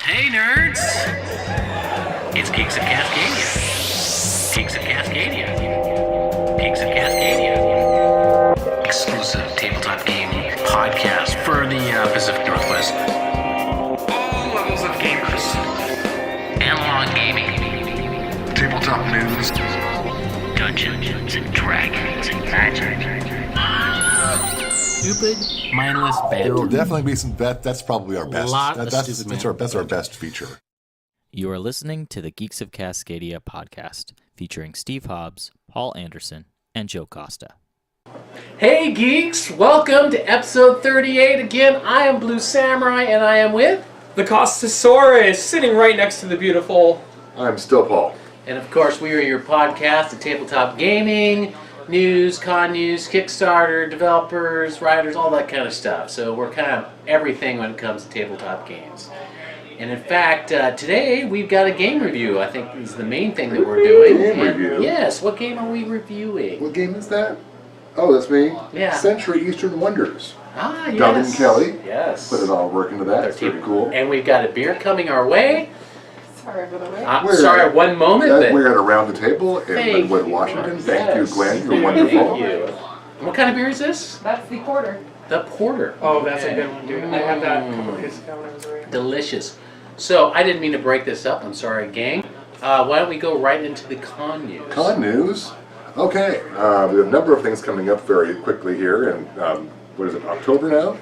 Hey nerds! It's Geeks of Cascadia. Geeks of Cascadia. Geeks of Cascadia. Exclusive tabletop game podcast for the Pacific Northwest. All levels of gamers. Analog gaming. Tabletop news. Dungeons and Dragons and magic. Stupid, mindless banter. There will definitely be some. That's probably our best. That's our best feature. You are listening to the Geeks of Cascadia podcast, featuring Steve Hobbs, Paul Anderson, and Joe Costa. Hey geeks, welcome to episode 38 again. I am Blue Samurai and I am with... The Costosaurus, sitting right next to the beautiful... I'm still Paul. And of course we are your podcast of tabletop gaming, news, con news, Kickstarter, developers, writers, all that kind of stuff. So we're kind of everything when it comes to tabletop games. And in fact, today we've got a game review. I think is the main thing that we're doing. Game review? Yes, what game are we reviewing? What game is that? Oh, that's me. Yeah. Century Eastern Wonders. Ah, yes. Doug and Kelly. Yes. Put it all work into that. It's pretty cool. And we've got a beer coming our way. Sorry for the wait. Sorry, one moment. We're at Around the Table in Linwood, Washington. Thank you, Glenn. You're wonderful. Thank you. What kind of beer is this? That's the porter. The Porter. Oh, that's a good one, dude. I had that a couple days ago when I was away. Delicious. So, I didn't mean to break this up. I'm sorry, gang. Why don't we go right into the con news? Con news. Okay. We have a number of things coming up very quickly here. And what is it, October now?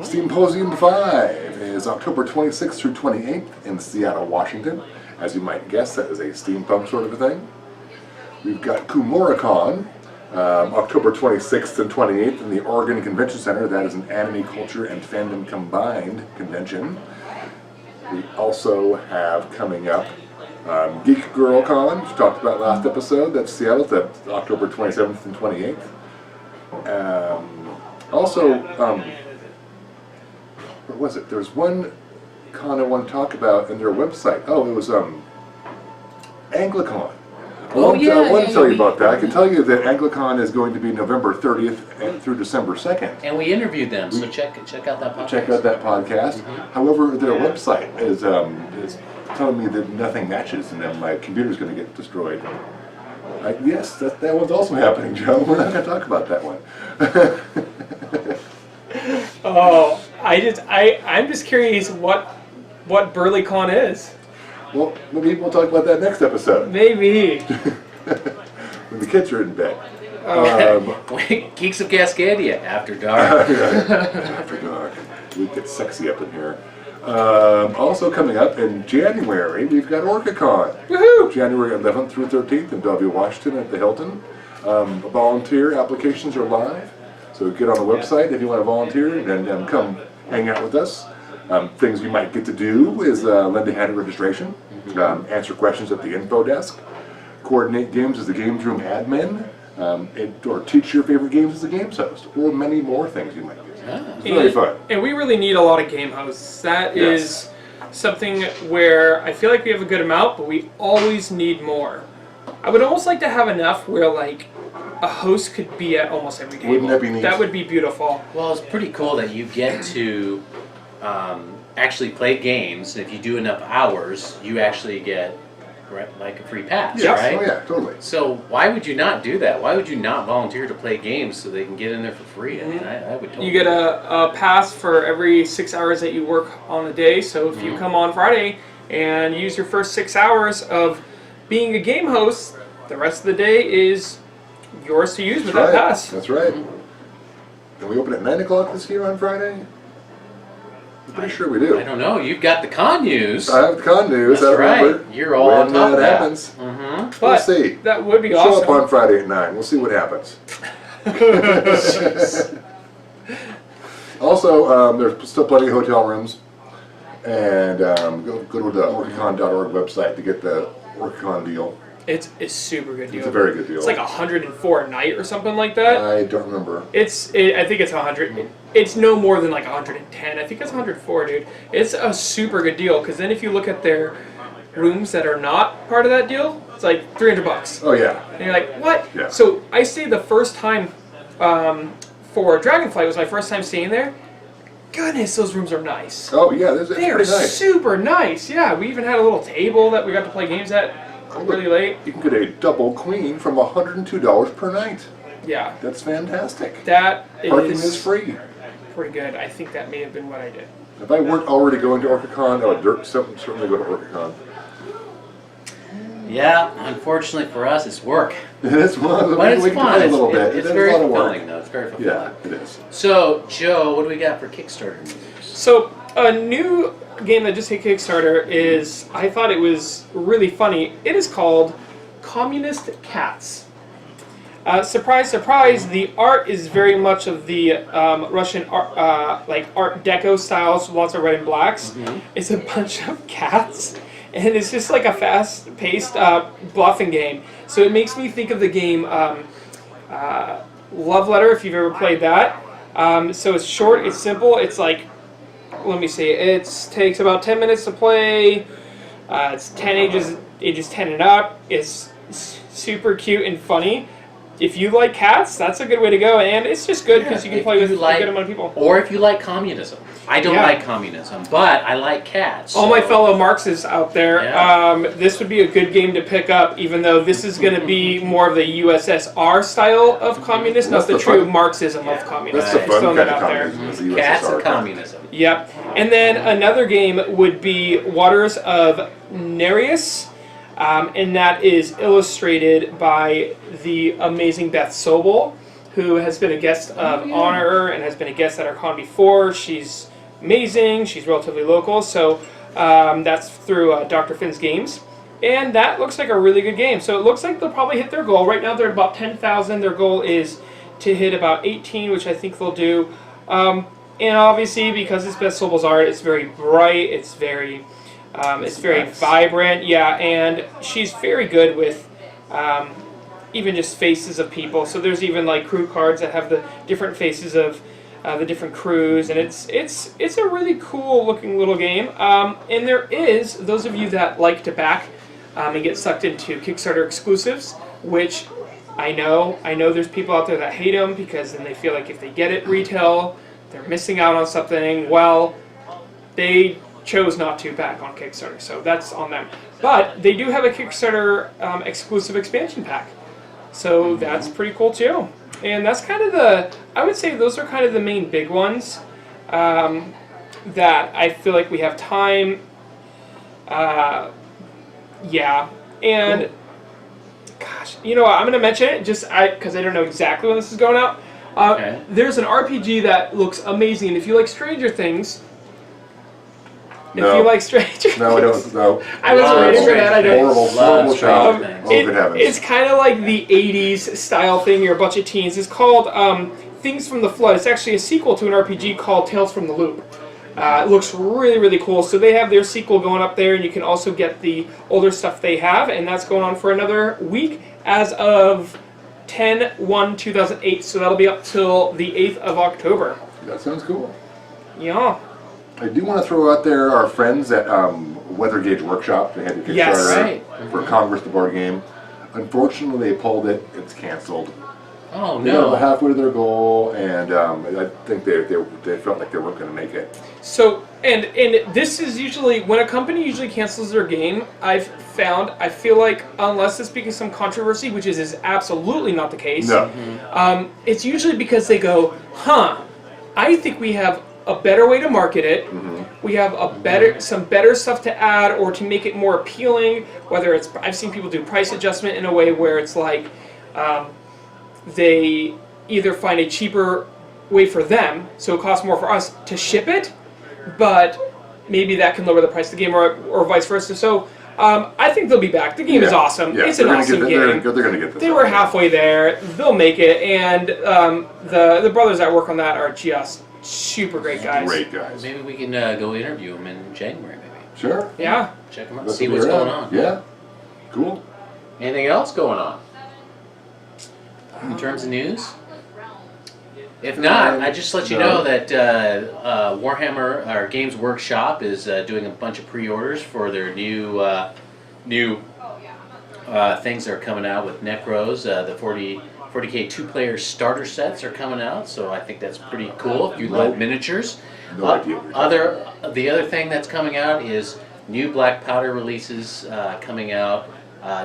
Steamposium 5 is October 26th through 28th in Seattle, Washington. As you might guess, that is a steampunk sort of a thing. We've got KumuraCon, October 26th and 28th in the Oregon Convention Center. That is an anime culture and fandom combined convention. We also have coming up Geek Girl Con, which we talked about last episode. That's Seattle. That's October 27th and 28th. What was it? There was one con I want to talk about in their website. Oh, it was Anglicon. I want to tell you about that. I can tell you that Anglicon is going to be November 30th through December 2nd. And we interviewed them, so check out that podcast. Check out that podcast. However, their website is telling me that nothing matches and then my computer's going to get destroyed. Yes, that one's also happening, Joe. We're not going to talk about that one. Oh, I'm just curious what BurlyCon is. Well, maybe we'll talk about that next episode. Maybe. When the kids are in bed. Geeks of Cascadia, After Dark. After dark. We get sexy up in here. Also coming up in January, we've got OrcaCon. Woohoo! January 11th through 13th in Bellevue, Washington at the Hilton. Volunteer applications are live. So get on the website if you want to volunteer and come hang out with us. Things you might get to do is lend a hand at registration, answer questions at the info desk, coordinate games as the games room admin, or teach your favorite games as the games host, or many more things you might do. It's very fun. And we really need a lot of game hosts. That is something where I feel like we have a good amount, but we always need more. I would almost like to have enough where, like, a host could be at almost every game. Wouldn't that be neat? That would be beautiful. Well, it's pretty cool that you get to actually play games. If you do enough hours, you actually get like a free pass, Yes. right? Oh yeah, totally. So why would you not do that? Why would you not volunteer to play games so they can get in there for free? I mean, I would totally. You get a pass for every 6 hours that you work on a day. So if you come on Friday and use your first 6 hours of being a game host, the rest of the day is yours to use with that pass. That's right. And we open at 9 o'clock this year on Friday? I'm pretty sure we do. I don't know. You've got the con news. I have the con news. That's I remember. right. You're all on top of that. Happens. But We'll see. that would be Show awesome. up on Friday at 9. We'll see what happens. Also, there's still plenty of hotel rooms. And go to the orcacon.org website to get the OrcaCon deal. It's a super good deal. It's a very good deal. It's like 104 a night or something like that. I don't remember. I think it's 100. It's no more than like 110. I think it's 104, dude. It's a super good deal because then if you look at their rooms that are not part of that deal, it's like $300. Oh yeah. And you're like, what? Yeah. So I stayed the first time for Dragonflight was my first time staying there. goodness, those rooms are nice. Oh yeah, that's They are pretty nice. super nice. Yeah, we even had a little table that we got to play games at really late. You can get a double queen from $102 per night. Yeah, That's fantastic. that Parking is free. pretty good. I think that may have been what I did. If I weren't already going to OrcaCon, I would certainly go to OrcaCon. Yeah, unfortunately for us, it's work. It is fun. But it's we can fun. play a little bit. It's It is very a lot of work. fulfilling, though. It's very fulfilling. Yeah, it is. So, Joe, what do we got for Kickstarter news? So a new game that just hit Kickstarter is, I thought it was really funny. It is called Communist Cats. Surprise, surprise, the art is very much of the Russian art, like Art Deco styles, lots of red and blacks. Mm-hmm. It's a bunch of cats, and it's just like a fast-paced bluffing game. So it makes me think of the game Love Letter, if you've ever played that. So it's short, it's simple, it's like, let me see, it takes about 10 minutes to play. It's 10 ages 10 and up. It's super cute and funny. If you like cats, that's a good way to go, and it's just good because you can if play with you a like- good amount of people. Or if you like communism. I don't Yeah. like communism, but I like cats. All my so- fellow Marxists out there, Yeah. this would be a good game to pick up, even though this is going to be more of the USSR style of communist, That's not the the true fun- Marxism of communism. That's the Right. fun Throwing kind that of out there. communism. Is the Cats USSR. and communism. Yep. And then another game would be Waters of Nereus, and that is illustrated by the amazing Beth Sobel, who has been a guest of honor and has been a guest at our con before. She's amazing. She's relatively local, so that's through Dr. Finn's Games. And that looks like a really good game. So it looks like they'll probably hit their goal. Right now they're at about 10,000. Their goal is to hit about 18, which I think they'll do. And obviously, because it's Beth Sobel's art, it's very bright. It's very nice. vibrant. Yeah, and she's very good with even just faces of people. So there's even like crew cards that have the different faces of the different crews, and it's a really cool looking little game. And there is those of you that like to back and get sucked into Kickstarter exclusives, which I know there's people out there that hate them because then they feel like if they get it retail, they're missing out on something. Well, they chose not to back on Kickstarter, so that's on them. But they do have a Kickstarter exclusive expansion pack, so that's pretty cool too. And that's kind of I would say those are kind of the main big ones that I feel like we have time. Yeah, and gosh, you know what, I'm going to mention it just because I don't know exactly when this is going out. Okay. There's an RPG that looks amazing, and if you like Stranger Things, No. if you like Stranger No, I Things, don't. No. I was Love waiting for that. I Stranger don't. Horrible, Love horrible show. Stranger Things. Oh, good heavens. It's kind of like the 80s style thing. You're a bunch of teens. It's called Things from the Flood. It's actually a sequel to an RPG called Tales from the Loop. It looks really, really cool. So they have their sequel going up there, and you can also get the older stuff they have, and that's going on for another week as of 10/1/2008. So that'll be up till the 8th of October. That sounds cool. Yeah. I do want to throw out there our friends at Weather Gauge Workshop. They had a Kickstarter Yes. Right. for Congress, the board game. Unfortunately, they pulled it. It's canceled. Oh, They got no. about halfway to their goal, and I think they felt like they weren't going to make it. So, and this is usually, when a company usually cancels their game, I feel like, unless it's because of some controversy, which is absolutely not the case, No. it's usually because they go, I think we have a better way to market it, we have some better stuff to add or to make it more appealing, whether it's, I've seen people do price adjustment in a way where it's like, they either find a cheaper way for them, so it costs more for us to ship it, but maybe that can lower the price of the game, or vice versa. So I think they'll be back. The game is Yeah. awesome. Yeah, It's an they're gonna awesome get, game. They're going to get this. They were halfway there. They'll make it, and the brothers that work on that are just super great guys. Great guys. Maybe we can go interview them in January, maybe. Sure. Yeah. Check them out, That's see what what's they're going at. on. Yeah. Cool. Anything else going on in terms of news? If not, I just let you No. know that Warhammer, or Games Workshop, is doing a bunch of pre-orders for their new things that are coming out with Necros, the 40K 2-player starter sets are coming out, so I think that's pretty cool if you love miniatures. No idea. The other thing that's coming out is new Black Powder releases coming out,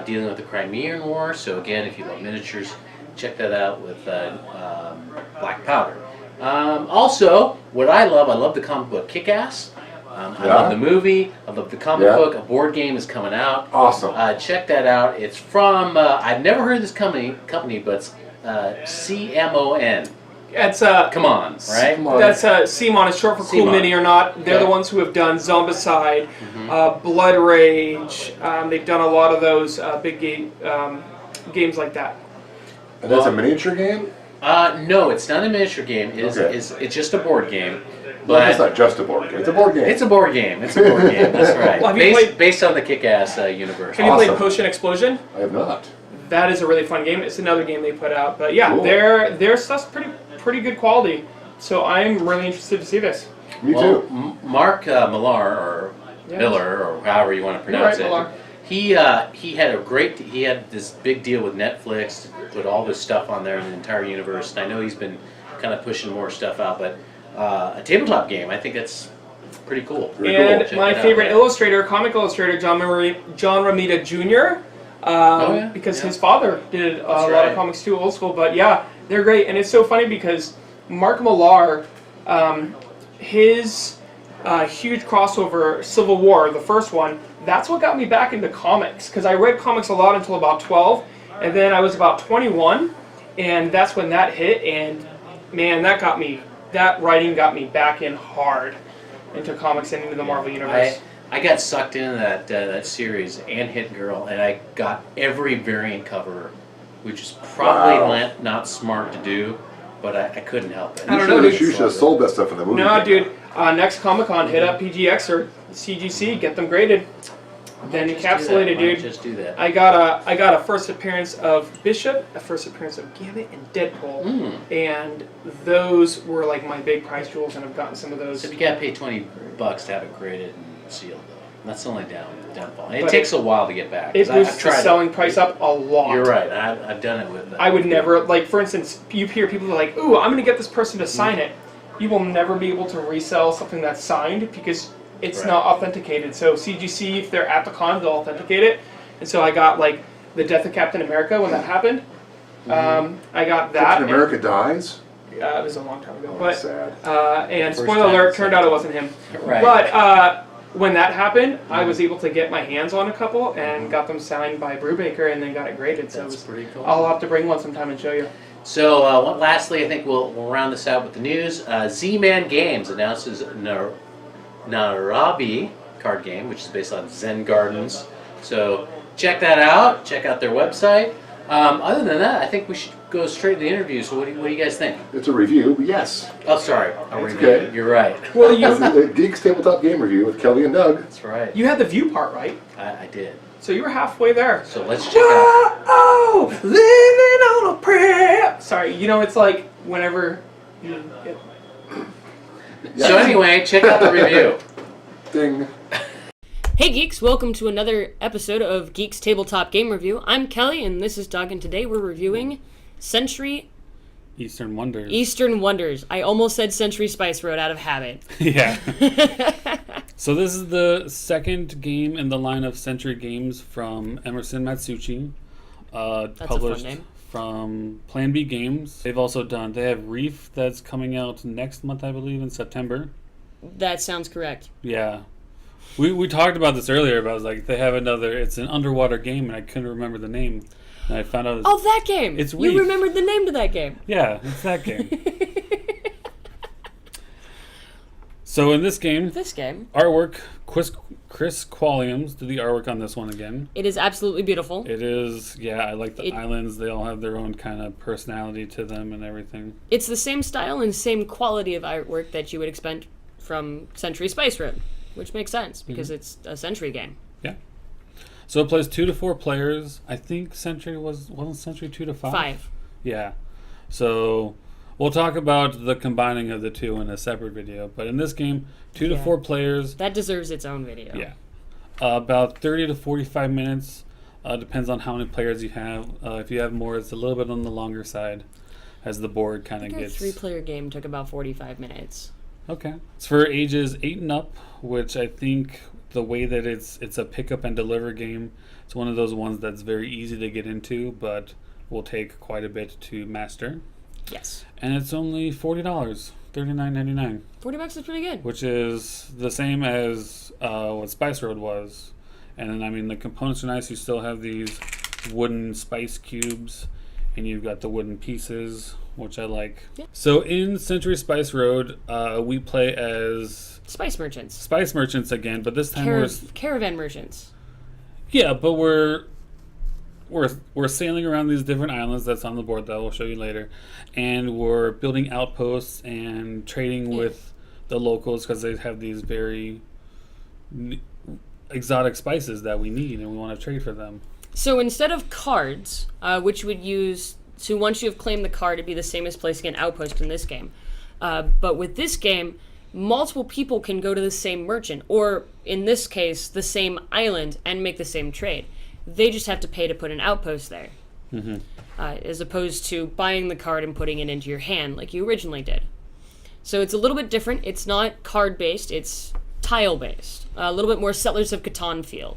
dealing with the Crimean War. So again, if you love miniatures, check that out with Black Powder. Also, what I love the comic book Kick-Ass. I love the movie. I love the comic book. A board game is coming out. Awesome. Check that out. It's from I've never heard of this company, but it's CMON. It's Come on, right? Come on. That's CMON is short for Cool CMON. Mini or Not. They're Okay. the ones who have done Zombicide, Blood Rage. They've done a lot of those big games like that. And that's a miniature game? No, it's not a miniature game. It's just a board game. Well, But it's not just a board game. It's a board game. it's a board game. It's a board game. That's right. Well, have you Based on the Kick-Ass universe. Have you Awesome. played Potion Explosion? I have not. That is a really fun game. It's another game they put out, but yeah, Cool. their stuff's pretty good quality. So I'm really interested to see this. Me Well, too. Mark Millar or Yeah. Miller or however you want to pronounce You're it. right, He had this big deal with Netflix to put all this stuff on there in the entire universe, and I know he's been kind of pushing more stuff out. But a tabletop game, I think that's pretty cool. Very And cool. Check my it out. favorite illustrator, comic illustrator, John Romita Jr. Because his father did a lot right. of comics too, old school. But yeah, they're great, and it's so funny because Mark Millar, his huge crossover, Civil War, the first one, that's what got me back into comics. Because I read comics a lot until about 12, and then I was about 21, and that's when that hit, and man, that writing got me back in hard into comics and into the Marvel Universe. I got sucked into that series and Hit Girl, and I got every variant cover, which is probably not smart to do, but I couldn't help it. I don't know, dude. You should have sold that stuff in the movie. No, dude. Next Comic-Con, hit up PGX or CGC, get them graded. Then encapsulated, dude. Just do that. I got a first appearance of Bishop, a first appearance of Gambit, and Deadpool, and those were like my big prize jewels, and I've gotten some of those. So you gotta pay $20 to have it graded and sealed, though. That's the only downfall. It But takes a while to get back. It 'cause I've boosts the tried it. selling price up a lot. You're right. I've done it with. I would never, like, for instance, you hear people like, "Ooh, I'm going to get this person to sign it." You will never be able to resell something that's signed because it's Right. not authenticated. So CGC, if they're at the con, they'll authenticate it. And so I got like the Death of Captain America when that happened. I got that. Captain America dies? It was a long time ago. Oh, But that's sad. and First spoiler time alert, it's turned out it wasn't him. Right. But when that happened, I was able to get my hands on a couple and got them signed by Brubaker and then got it graded. So it That's was, pretty cool. I'll have to bring one sometime and show you. So lastly, I think we'll round this out with the news. Z-Man Games announces Narabi card game, which is based on Zen Gardens. So check that out. Check out their website. Other than that, I think we should go straight to the interview. So what do you guys think? It's a review, but yes. Oh, sorry. It's Review. okay. You're right. Well, It's the Geeks Tabletop Game Review with Kelly and Doug. That's right. you had the view part, right? I did. So you were halfway there. So let's check out. Oh, living on a prayer. Sorry, it's like whenever you get... So anyway, check out the review. Ding. Hey geeks, welcome to another episode of Geeks Tabletop Game Review. I'm Kelly and this is Doug, and today we're reviewing Century Eastern Wonders. Eastern Wonders. I almost said Century Spice Road out of habit. Yeah. So this is the second game in the line of Century games from Emerson Matsuuchi. a fun Published name. from Plan B Games. They have Reef that's coming out next month, I believe, in September. That sounds correct. Yeah. We talked about this earlier, but I was like, they have it's an underwater game, and I couldn't remember the name. And I found out Oh, that game! It's You Reef. remembered the name to that game. yeah, it's that game. So in this game, This game, artwork, Chris Qualliams did the artwork on this one again. it is absolutely beautiful. It is, yeah, I like the It- islands. They all have their own kind of personality to them and everything. It's the same style and same quality of artwork that you would expect from Century Spice Road, which makes sense because it's a Century game. Yeah. So it plays 2 to 4 players. I think Century wasn't Century 2 to 5? 5. Yeah. So we'll talk about the combining of the two in a separate video. But in this game, 2 to Yeah. 4 players. That deserves its own video. Yeah. About 30 to 45 minutes Depends on how many players you have. If you have more, it's a little bit on the longer side, as the board kind of Our gets. 3-player game took about 45 minutes. Okay. It's for ages 8 and up, which I think the way that it's a pick up and deliver game, it's one of those ones that's very easy to get into, but will take quite a bit to master. Yes. And it's only $40, $39.99. $40 is pretty good. Which is the same as what Spice Road was. And then, I mean, the components are nice. You still have these wooden spice cubes, and you've got the wooden pieces, which I like. Yeah. So in Century Spice Road, we play as Spice merchants. spice merchants again, but this time we're Caravan merchants. but we're sailing around these different islands that's on the board that we'll show you later, and we're building outposts and trading with the locals because they have these very exotic spices that we need, and we want to trade for them. So instead of cards, which would use, so once you have claimed the card, it'd be the same as placing an outpost in this game. But with this game, multiple people can go to the same merchant, or in this case, the same island, and make the same trade. They just have to pay to put an outpost there, as opposed to buying the card and putting it into your hand like you originally did. So it's a little bit different. It's not card-based, it's tile-based. A little bit more Settlers of Catan feel,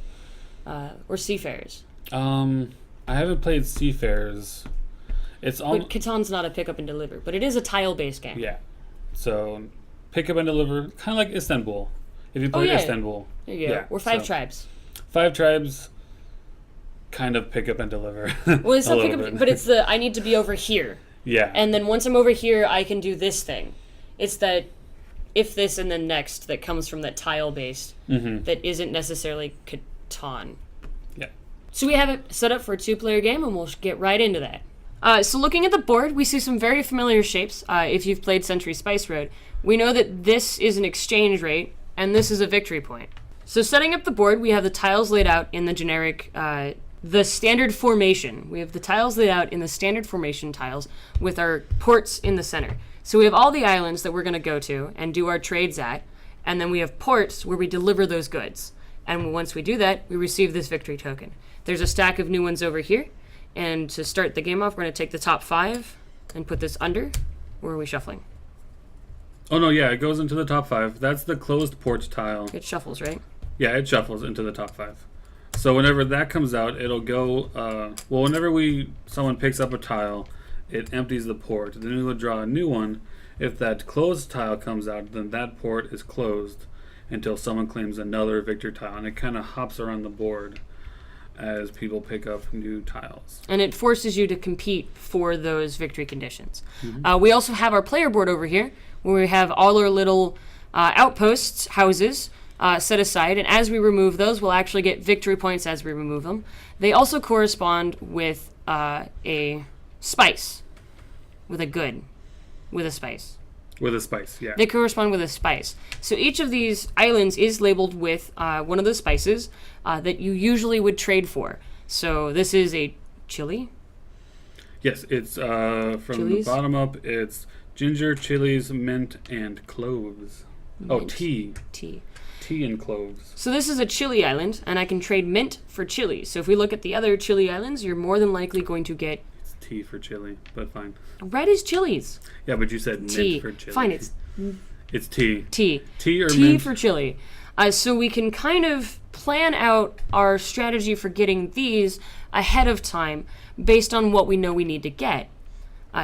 or Seafarers. I haven't played Seafarers. It's But Catan's not a pick up and deliver, but it is a tile-based game. Yeah. So pick up and deliver, kind of like Istanbul. If you play Istanbul. There you go. Yeah, We're 5 so tribes. 5 tribes, kind of pick up and deliver. Well, it's a not pick little up, bit. but it's the I need to be over here, Yeah. and then once I'm over here, I can do this thing. It's that if this and then next that comes from that tile-based that isn't necessarily Catan. Yeah. So we have it set up for a 2-player game, and we'll get right into that. So looking at the board, we see some very familiar shapes. If you've played Century Spice Road, we know that this is an exchange rate, and this is a victory point. So setting up the board, we have the tiles laid out in the generic, the standard formation. We have the tiles laid out in the standard formation tiles with our ports in the center. So we have all the islands that we're going to go to and do our trades at, and then we have ports where we deliver those goods. And once we do that, we receive this victory token. There's a stack of new ones over here. And to start the game off, we're going to take the top 5 and put this under. Or are we shuffling? Oh, no, yeah, it goes into the top 5. That's the closed port tile. It shuffles, right? Yeah, it shuffles into the top 5. So whenever that comes out, it'll go, whenever someone picks up a tile, it empties the port. Then we will draw a new one. If that closed tile comes out, then that port is closed until someone claims another victor tile. And it kind of hops around the board as people pick up new tiles. And it forces you to compete for those victory conditions. We also have our player board over here, where we have all our little outposts, houses, set aside. And as we remove those, we'll actually get victory points as we remove them. They also correspond with a spice, with a good, with a spice. With a spice, yeah. They correspond with a spice. So each of these islands is labeled with one of the spices that you usually would trade for. So this is a chili. Yes, it's from Chilies? the bottom up, it's ginger, chilies, mint, and cloves. Oh, Mint. tea. Tea. Tea and cloves. So this is a chili island, and I can trade mint for chili. So if we look at the other chili islands, you're more than likely going to get... It's tea for chili, but fine. Red is chilies. Yeah, but you said Tea. mint for chili. Fine, it's It's tea. tea. Tea or Tea mint? for chili. So we can kind of plan out our strategy for getting these ahead of time based on what we know we need to get.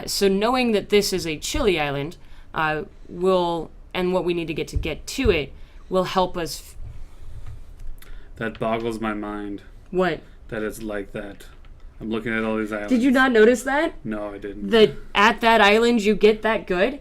So knowing that this is a chili island and what we need to get to it will help us. That boggles my mind What? that it's like that. I'm looking at all these islands. Did you not notice that? No, I didn't. That at that island you get that good?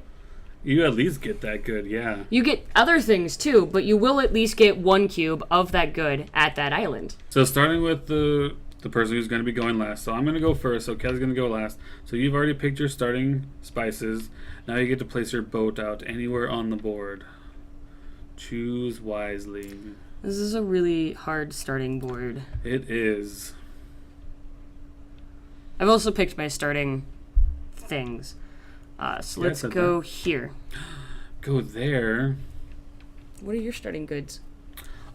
You at least get that good, yeah. You get other things too, but you will at least get 1 cube of that good at that island. So starting with the person who's going to be going last. So I'm going to go first, so Kelly's going to go last. So you've already picked your starting spices. Now you get to place your boat out anywhere on the board. Choose wisely. This is a really hard starting board. It is. I've also picked my starting things. So let's said go that. here. Go there. What are your starting goods?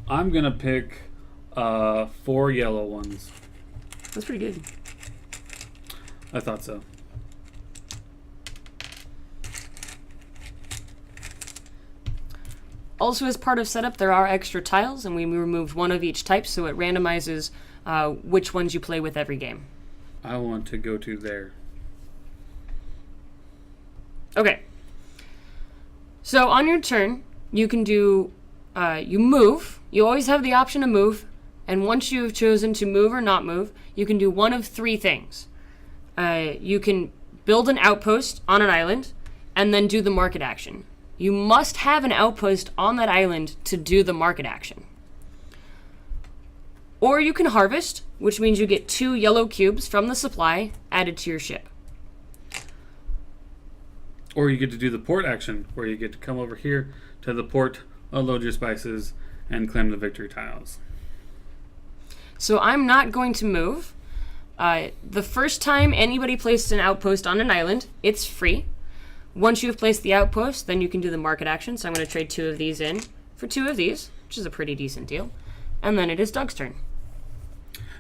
I'm going to pick 4 yellow ones. That's pretty good. I thought so. Also, as part of setup, there are extra tiles, and we removed one of each type, so it randomizes which ones you play with every game. I want to go to there. Okay. So on your turn, you can do, you move. You always have the option to move, and once you've chosen to move or not move, you can do one of three things. You can build an outpost on an island, and then do the market action. You must have an outpost on that island to do the market action. Or you can harvest, which means you get 2 yellow cubes from the supply added to your ship. Or you get to do the port action, where you get to come over here to the port, unload your spices, and claim the victory tiles. So I'm not going to move. The first time anybody places an outpost on an island, it's free. Once you've placed the outpost, then you can do the market action. So I'm going to trade 2 of these in for 2 of these, which is a pretty decent deal. And then it is Doug's turn.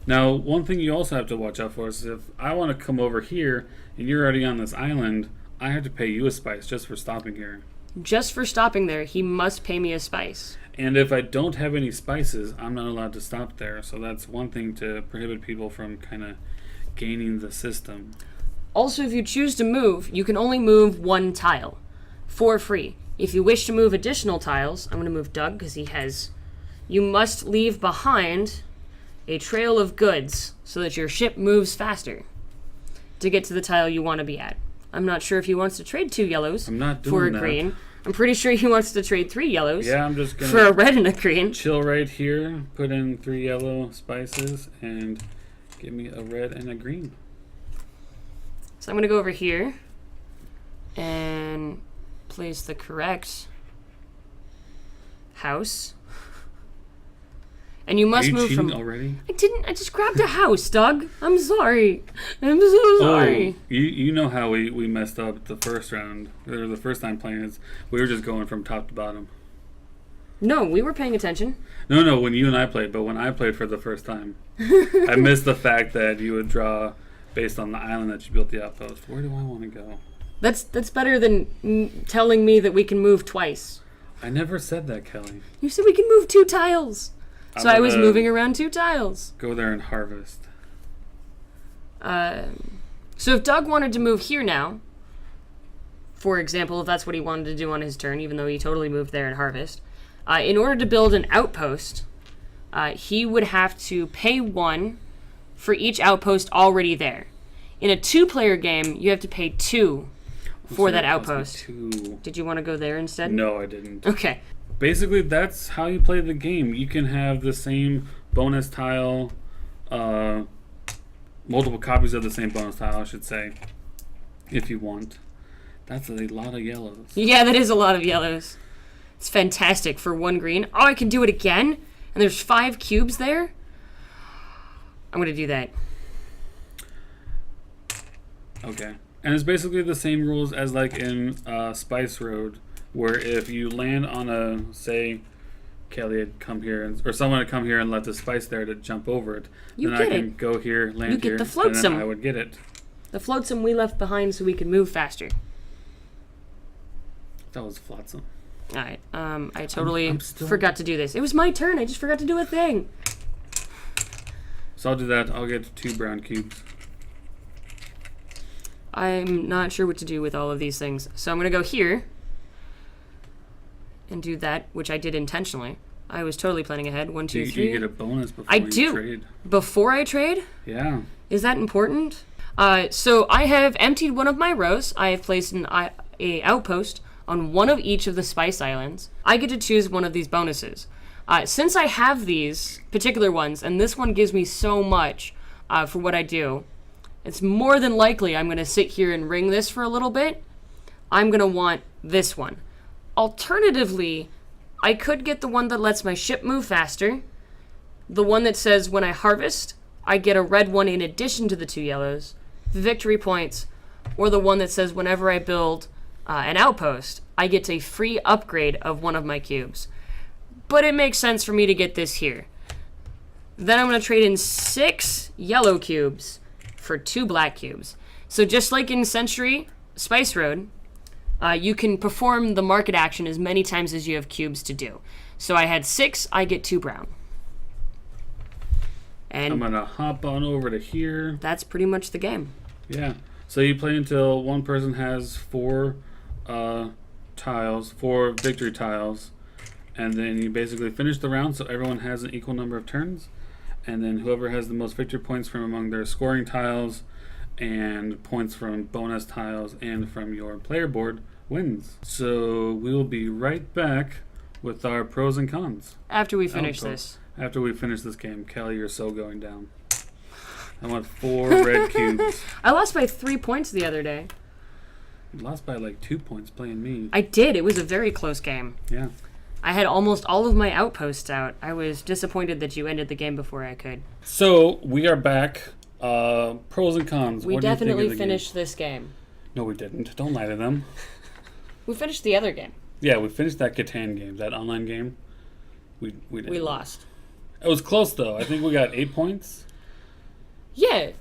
Now, one thing you also have to watch out for is if I want to come over here and you're already on this island, I have to pay you a spice just for stopping here. Just for stopping there, he must pay me a spice. And if I don't have any spices, I'm not allowed to stop there. So that's one thing to prohibit people from kind of gaining the system. Also, if you choose to move, you can only move 1 tile for free. If you wish to move additional tiles, I'm going to move Doug because he has... You must leave behind a trail of goods so that your ship moves faster to get to the tile you want to be at. I'm not sure if he wants to trade 2 yellows for a green. I'm pretty sure he wants to trade 3 yellows I'm just gonna for a red and a green. Chill right here, put in 3 yellow spices, and give me a red and a green. So I'm going to go over here and place the correct house. And you must move from... already? I didn't. I just grabbed a house, Doug. I'm sorry. I'm so sorry. Oh, you know how we messed up the first round, or the first time playing is we were just going from top to bottom. No, we were paying attention. No, when you and I played, but when I played for the first time, I missed the fact that you would draw based on the island that you built the outpost. Where do I want to go? That's better than telling me that we can move twice. I never said that, Kelly. You said we can move 2 tiles. So I was moving around 2 tiles. Go there and harvest. So if Doug wanted to move here now, for example, if that's what he wanted to do on his turn, even though he totally moved there and harvest, in order to build an outpost, he would have to pay 1 for each outpost already there. In a 2-player game, you have to pay 2 for that outpost. Did you want to go there instead? No, I didn't. Okay. Basically, that's how you play the game. You can have the same bonus tile, multiple copies of the same bonus tile, I should say, if you want. That's a lot of yellows. Yeah, that is a lot of yellows. It's fantastic for 1 green. Oh, I can do it again? And there's 5 cubes there? I'm going to do that. Okay. And it's basically the same rules as like in Spice Road, where if you land on a, say, Kelly had come here, or someone had come here and left a spice there to jump over it, then I can go here, land you get here, the and flotsam. then I would get it. The flotsam we left behind so we could move faster. That was flotsam. Alright, I totally I'm still... forgot to do this. It was my turn, I just forgot to do a thing. So I'll do that. I'll get 2 brown cubes. I'm not sure what to do with all of these things. So I'm going to go here and do that, which I did intentionally. I was totally planning ahead. 1, 2, 3. Do you get a bonus before I you do. trade? Before I trade? Yeah. Is that important? So I have emptied one of my rows. I have placed a outpost on one of each of the Spice Islands. I get to choose one of these bonuses. Since I have these particular ones, and this one gives me so much for what I do, it's more than likely I'm going to sit here and ring this for a little bit. I'm going to want this one. Alternatively, I could get the one that lets my ship move faster, the one that says when I harvest, I get a red one in addition to the 2 yellows, the victory points, or the one that says whenever I build an outpost, I get a free upgrade of one of my cubes. But it makes sense for me to get this here. Then I'm going to trade in 6 yellow cubes for 2 black cubes. So just like in Century Spice Road, you can perform the market action as many times as you have cubes to do. So I had 6, I get 2 brown. And I'm going to hop on over to here. that's pretty much the game. Yeah. So you play until one person has 4 tiles, 4 victory tiles, and then you basically finish the round so everyone has an equal number of turns, and then whoever has the most victory points from among their scoring tiles and points from bonus tiles and from your player board wins. So we will be right back with our pros and cons. After we finish this. After we finish this game. Kelly, you're so going down. I want 4 red cubes. I lost by 3 points the other day. You lost by like 2 points playing me. I did. It was a very close game. Yeah. I had almost all of my outposts out. I was disappointed that you ended the game before I could. So we are back. Pros and cons. We What do you think definitely of the finished this game. game? No, we didn't. Don't lie to them. We finished the other game. Yeah, we finished that Catan game, that online game. We didn't. We lost. It was close though. I think we got 8 points. Yeah,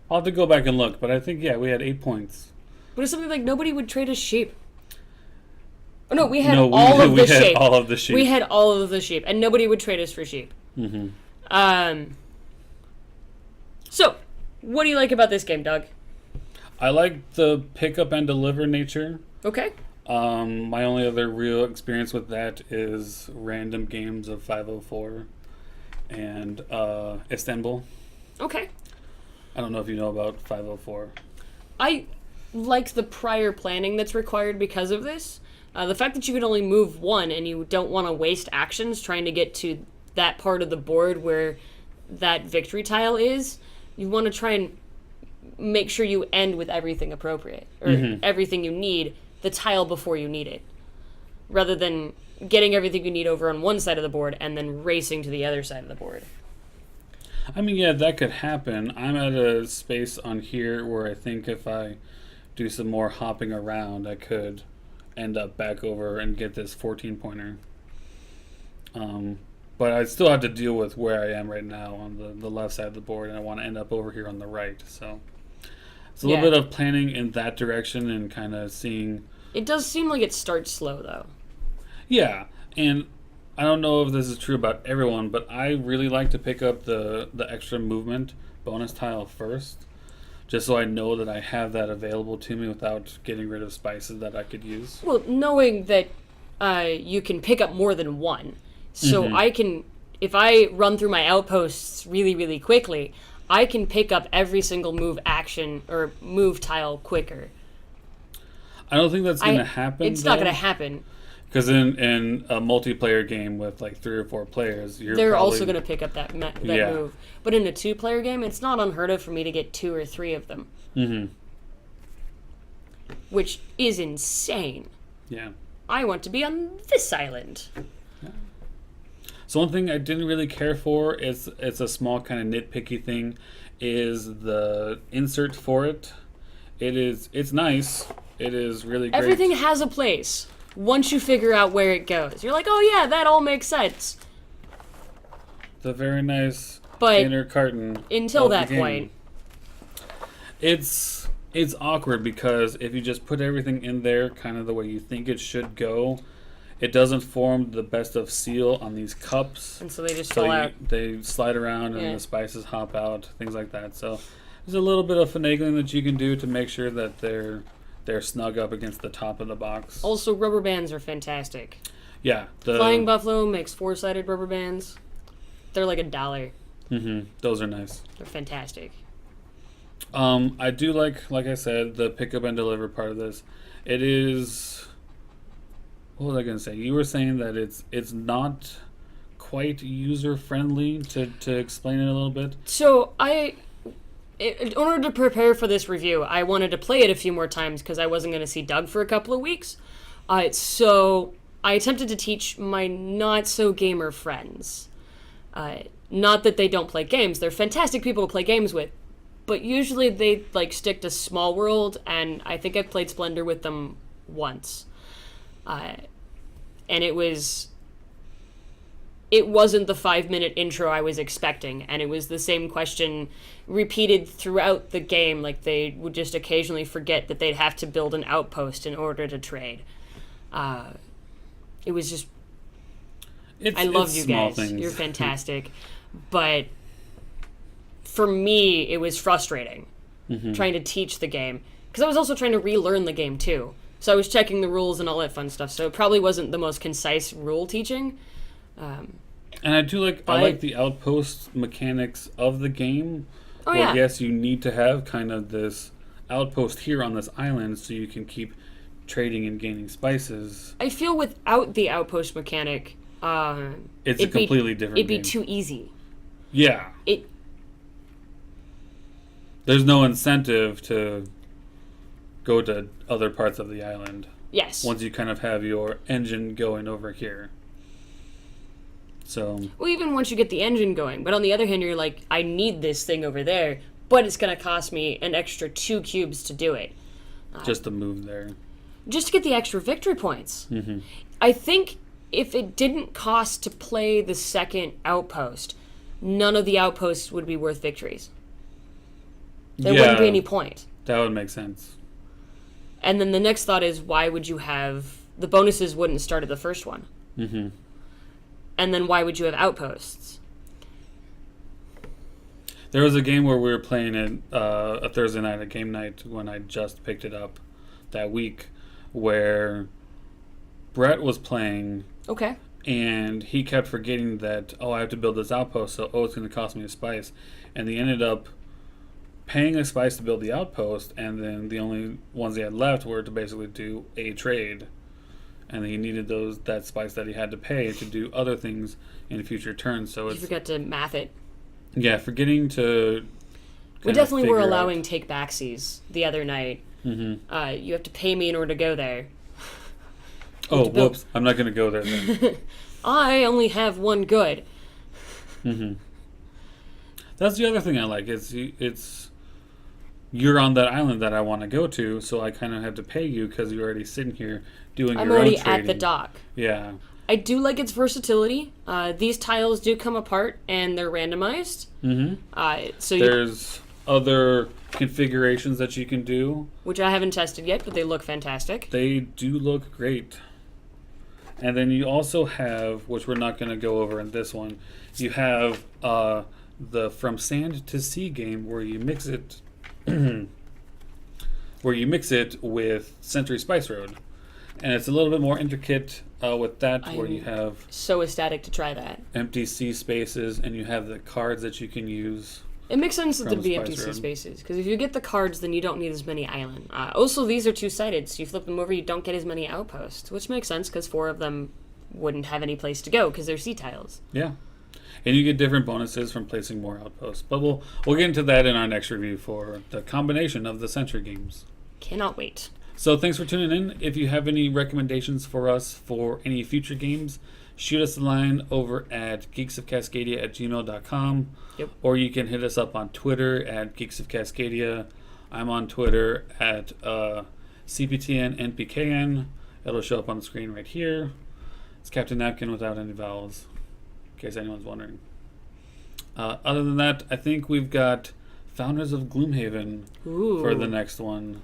I'll have to go back and look, but I think we had 8 points. but it's something like nobody would trade us sheep. Oh no, we had No, all of the sheep. We had all of the sheep. We had all of the sheep, and nobody would trade us for sheep. Mm-hmm. So, what do you like about this game, Doug? I like the pick up and deliver nature. Okay. My only other real experience with that is random games of 504 and Istanbul. Okay. I don't know if you know about 504. I like the prior planning that's required because of this. The fact that you can only move 1 and you don't want to waste actions trying to get to that part of the board where that victory tile is, you want to try and make sure you end with everything appropriate, or everything you need, the tile before you need it, rather than getting everything you need over on one side of the board and then racing to the other side of the board. I mean, yeah, that could happen. I'm at a space on here where I think if I do some more hopping around, I could end up back over and get this 14-pointer. But I still have to deal with where I am right now on the left side of the board, and I want to end up over here on the right. So it's a little bit of planning in that direction and kind of seeing. It does seem like it starts slow, though. Yeah, and I don't know if this is true about everyone, but I really like to pick up the extra movement bonus tile first, just so I know that I have that available to me without getting rid of spices that I could use. Well, knowing that you can pick up more than 1. So I can, if I run through my outposts really, really quickly, I can pick up every single move action or move tile quicker. I don't think that's going to happen. It's not going to happen. Because in a multiplayer game with like 3 or 4 players, they're also going to pick up that move. But in a 2-player game, it's not unheard of for me to get 2 or 3 of them. Mm-hmm. Which is insane. Yeah. I want to be on this island. So one thing I didn't really care for is it's a small kind of nitpicky thing, is the insert for it. It's nice. It is really great. Everything has a place. Once you figure out where it goes, you're like, oh yeah, that all makes sense. The very nice But inner carton. Until that point, it's awkward because if you just put everything in there kind of the way you think it should go, it doesn't form the best of seal on these cups. And so they just fall out. They slide around and the spices hop out, things like that. So there's a little bit of finagling that you can do to make sure that they're snug up against the top of the box. Also, rubber bands are fantastic. Yeah. Flying Buffalo makes 4-sided rubber bands. They're like $1. Mm-hmm. Those are nice. They're fantastic. I do like I said, the pick up and deliver part of this. It is... What was I going to say? You were saying that it's not quite user-friendly, to explain it a little bit? So, in order to prepare for this review, I wanted to play it a few more times because I wasn't going to see Doug for a couple of weeks. So, I attempted to teach my not-so-gamer friends. Not that they don't play games. They're fantastic people to play games with. But usually they stick to Small World, and I think I've played Splendor with them once. And it was it wasn't the 5-minute intro I was expecting, and it was the same question repeated throughout the game. Like, they would just occasionally forget that they'd have to build an outpost in order to trade. It was just... I love you guys. Things. You're fantastic. But for me, it was frustrating trying to teach the game. Because I was also trying to relearn the game, too. So I was checking the rules and all that fun stuff. So it probably wasn't the most concise rule teaching. And I do like I like the outpost mechanics of the game. Oh, yeah. Yes, you need to have kind of this outpost here on this island so you can keep trading and gaining spices. I feel without the outpost mechanic, it's a completely different It'd be game. too easy. Yeah. There's no incentive to go to other parts of the island. Yes. Once you kind of have your engine going over here. So. Well, even once you get the engine going. But on the other hand, you're like, I need this thing over there, but it's going to cost me an extra 2 cubes to do it. Just to move there. Just to get the extra victory points. I think if it didn't cost to play the second outpost, none of the outposts would be worth victories. There wouldn't be any point. That would make sense. And then the next thought is, why would you have... The bonuses wouldn't start at the first one. And then why would you have outposts? There was a game where we were playing it a Thursday night, a game night, when I just picked it up that week, where Brett was playing... Okay. And he kept forgetting that, I have to build this outpost, so, it's going to cost me a spice. And they ended up paying a spice to build the outpost, and then the only ones they had left were to basically do a trade. And he needed that spice that he had to pay to do other things in future turns. So You forgot to math it. Yeah, forgetting to... We definitely were allowing take-backsies the other night. You have to pay me in order to go there. Oh, whoops. I'm not going to go there then. I only have one good. That's the other thing I like. It's you're on that island that I want to go to, so I kind of have to pay you because you're already sitting here doing your own trading. I'm already at the dock. Yeah. I do like its versatility. These tiles do come apart and they're randomized. So there's other configurations that you can do, which I haven't tested yet, but they look fantastic. They do look great. And then you also have, which we're not going to go over in this one, you have the From Sand to Sea game where you mix it with Century Spice Road. And it's a little bit more intricate with that, where you have so ecstatic to try that. Empty sea spaces, and you have the cards that you can use. It makes sense that there'd be empty sea spaces, because if you get the cards, then you don't need as many island. Also, these are two-sided, so you flip them over, you don't get as many outposts, which makes sense, because 4 of them wouldn't have any place to go, because they're sea tiles. Yeah. And you get different bonuses from placing more outposts. But we'll get into that in our next review for the combination of the Century games. Cannot wait. So thanks for tuning in. If you have any recommendations for us for any future games, shoot us a line over at geeksofcascadia@gmail.com. Yep. Or you can hit us up on Twitter at Geeks of Cascadia. I'm on Twitter at CPTNNPKN. It'll show up on the screen right here. It's Captain Napkin without any vowels, in case anyone's wondering. Other than that, I think we've got Founders of Gloomhaven for the next one.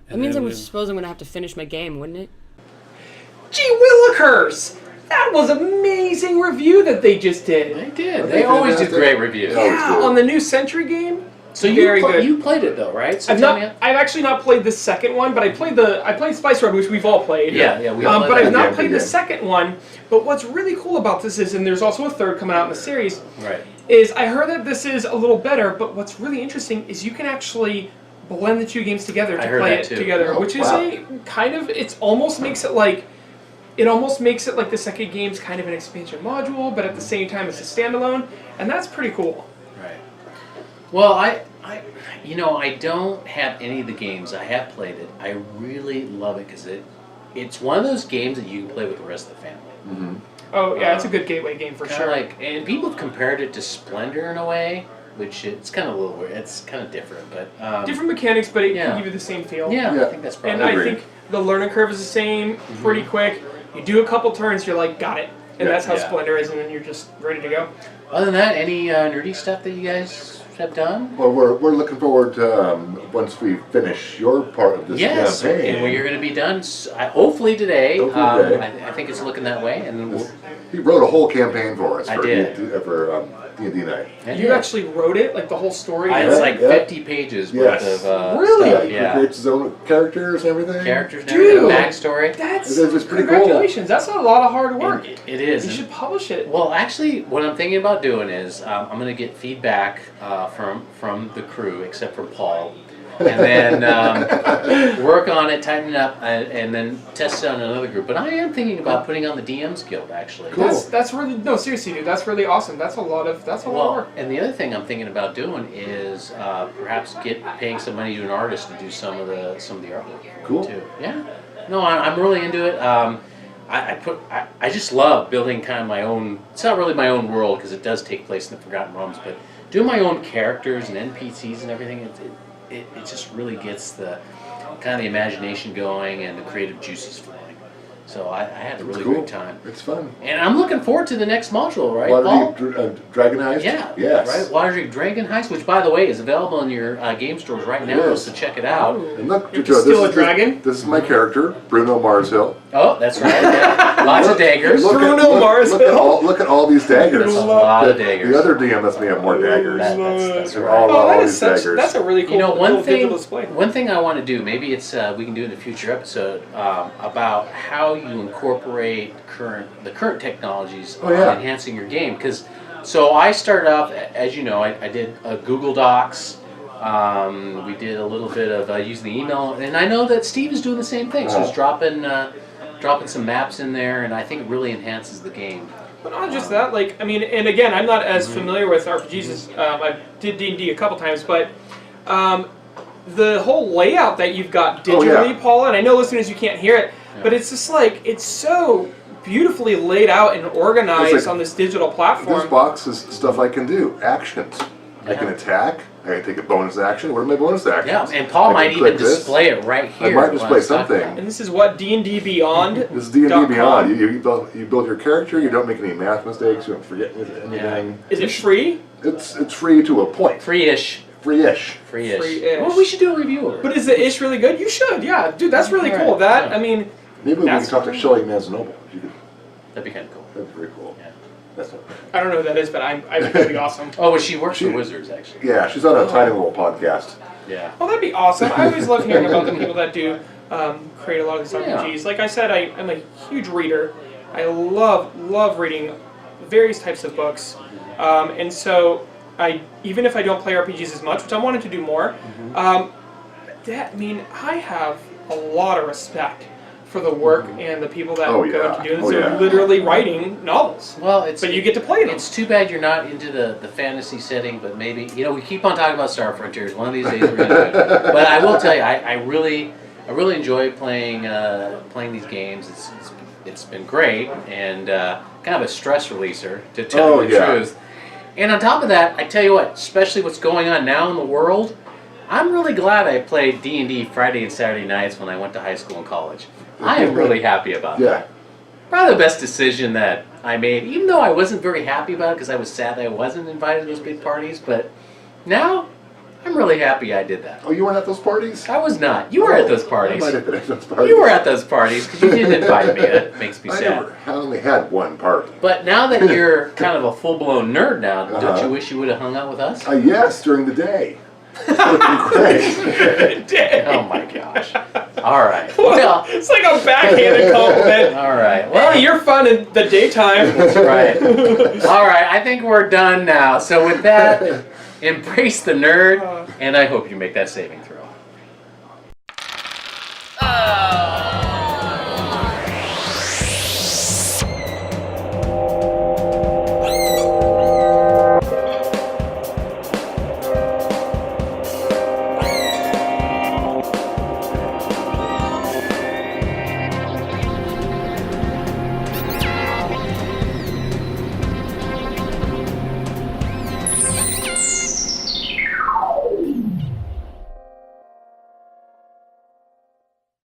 That means I suppose I'm going to have to finish my game, wouldn't it? Gee willikers! That was amazing review that they just did. They did. They always do great reviews. Yeah, on the new Century game. So good. You played it though, right? So I've actually not played the second one, but I played Spice Road, which we've all played. Yeah, we all played but that. I've not played the second one. But what's really cool about this is, and there's also a third coming out in the series. Right. Is I heard that this is a little better, but what's really interesting is you can actually blend the 2 games together to play it together, which is a kind of it almost makes it like the second game's kind of an expansion module, but at the same time it's a standalone, and that's pretty cool. Right. Well, I don't have any of the games. I have played it. I really love it because it's one of those games that you can play with the rest of the family. Mm-hmm. Oh yeah, it's a good gateway game for sure. And people have compared it to Splendor in a way, which it's kind of a little weird. It's kind of different, but different mechanics, but it can give you the same feel. Yeah, I think that's probably. And I think the learning curve is the same, pretty quick. You do a couple turns, you're like, got it. and that's how Yeah. Splendor is, and then you're just ready to go. Other than that, any nerdy stuff that you guys have done? Well, we're looking forward to once we finish your part of this Yes, campaign. and you're going to be done hopefully today. Hopefully today. I think it's looking that way, and then we'll. He wrote a whole campaign for us I for did. D&D night. You actually wrote it, like the whole story. It's Yeah, like yeah. 50 pages worth Yes. of Really? stuff. He Yeah, creates his own characters and everything. characters, and Dude. everything, backstory. That's It's pretty cool. congratulations. That's a lot of hard work. It is. You should publish it. Well, actually, what I'm thinking about doing is I'm going to get feedback from the crew, except for Paul, and then work on it, tighten it up, and then test it on another group. But I am thinking about putting on the DM's Guild, actually. Cool. That's really no, seriously, dude. That's really awesome. That's a lot of Well, work. and the other thing I'm thinking about doing is perhaps paying some money to an artist to do some of the artwork. Cool. Too. Yeah. No, I'm really into it. I just love building kind of my own. It's not really my own world because it does take place in the Forgotten Realms, but doing my own characters and NPCs and everything, it just really gets the kind of the imagination going and the creative juices flowing. So I had a really Cool. great time, It's fun. and I'm looking forward to the next module. Right, Paul? Waterdeep Dragon Heist? Yeah, Yes. right. Waterdeep Dragon Heist, which by the way is available in your game stores right now, Yes. so check it out. And look, You Joe, can steal a dragon? This is my character, Bruno Marshill. Oh, that's right. Yeah. Lots of daggers. Bruno Mars Hill. Look at all these daggers. There's a lot of The daggers. other DM lets me have more daggers. That's They're right. all Oh, that all is these such. daggers. That's a really cool You know, little one thing. digital display. One thing I want to do, maybe it's we can do it in a future episode about how you incorporate the current technologies Oh, yeah. enhancing your game. Because so I started off, as you know, I did Google Docs. We did a little bit of using the email, and I know that Steve is doing the same thing. So he's dropping some maps in there, and I think it really enhances the game. But not just that, like, I mean, and again, I'm not as familiar with RPGs as I did D&D a couple times, but the whole layout that you've got digitally, Paula, and I know listeners, you can't hear it, but it's just like, it's so beautifully laid out and organized It's like- on this digital This platform. box is stuff I can do. Actions. I can attack. I can take a bonus action. What are my bonus actions? Yeah, and Paul I might can even click this. display it right here. I might while display it's talking something. about it. And this is what D&D Beyond. This is D&D Beyond. You build your character. You don't make any math mistakes. You don't forget anything. Is it free? It's free to a point. Free-ish. Free-ish. Free-ish. Free-ish. Well, we should do a review of it. But is the ish really good? You should, yeah. Dude, that's really cool. Alright, That, yeah. I mean, Maybe we can That's- talk to Shelley Manzanoble. That'd be kind of cool. That'd be very cool. Yeah. That's not I don't know who that is, but I think that'd be awesome. Oh, well, she works for Wizards, actually. Yeah, she's on a tiny little podcast. Yeah. Well, that'd be awesome. I always love hearing about the people that do create a lot of these Yeah. RPGs. Like I said, I'm a huge reader. I love reading various types of books, and so even if I don't play RPGs as much, which I wanted to do more, I have a lot of respect for the work and the people that Oh, go yeah. into doing this. Oh, They're yeah. literally writing novels, Well, it's but you get to play them. It's too bad you're not into the fantasy setting, but maybe we keep on talking about Star Frontiers. One of these days we're gonna do it. But I will tell you, I really enjoy playing these games. It's been great and kind of a stress releaser to tell you the truth. And on top of that, I tell you what, especially what's going on now in the world, I'm really glad I played D&D Friday and Saturday nights when I went to high school and college. I am really happy about it. Yeah. Probably the best decision that I made, even though I wasn't very happy about it because I was sad that I wasn't invited to those big parties, but now I'm really happy I did that. Oh, you weren't at those parties? I was not. You were at those I parties. might have been at those parties. You were at those parties because you didn't invite me. That makes me sad. I only had one party. But now that you're kind of a full-blown nerd now, don't you wish you would have hung out with us? Yes, during the day. It's looking great. Oh my gosh. All right. Well, It's like a backhanded compliment. all right. Well, Hey, you're fun in the daytime. that's right. All right. I think we're done now. So with that, embrace the nerd, and I hope you make that saving throw.